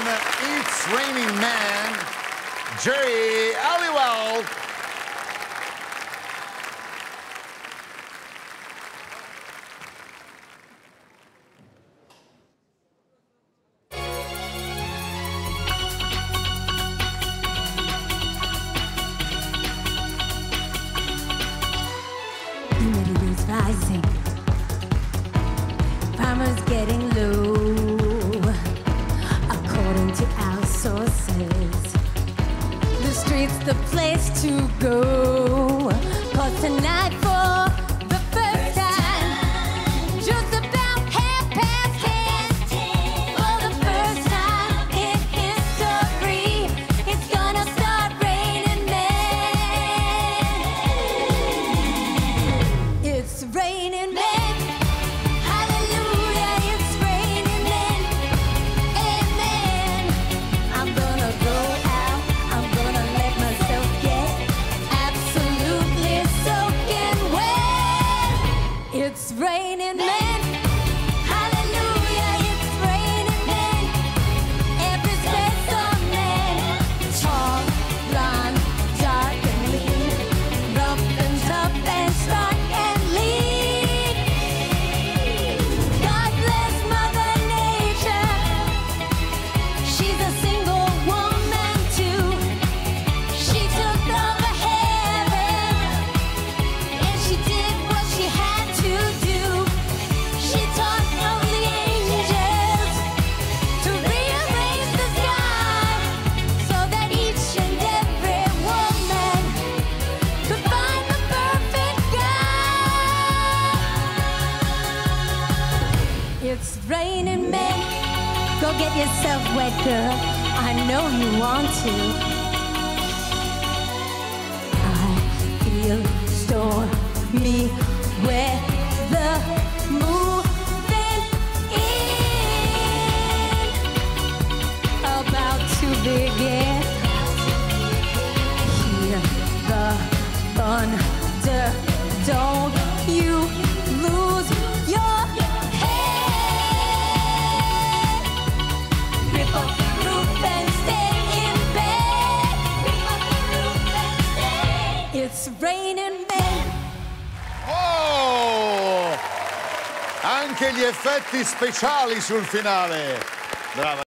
It's Raining Man, Geri, Halliwell. Humidity is rising, farmers getting low. According to our sources, the street's the place to go. 'Cause tonight for the first time, just about 10:30, for the first time in history, it's gonna start raining men. It's raining men. Hallelujah, it's raining men. Amen. I'm gonna go out, I'm gonna let myself get absolutely soaking wet. It's raining men. Hallelujah, it's raining men. Every specimen, tall, blonde, dark and lean, rough and tough and stark and lean. God bless Mother Nature. She's a single woman too. She took over heaven and she did what she had to do. She taught all the angels to rearrange the sky so that each and every woman could find the perfect guy. It's raining men. Go get yourself wet, girl. I know you want to. I feel stormy weather moving in, about to begin. Hear the thunder, don't you lose your head. Rip up the roof and stay in bed. Rip up the roof and stay. It's raining men. Oh! Anche gli effetti speciali sul finale. Brava.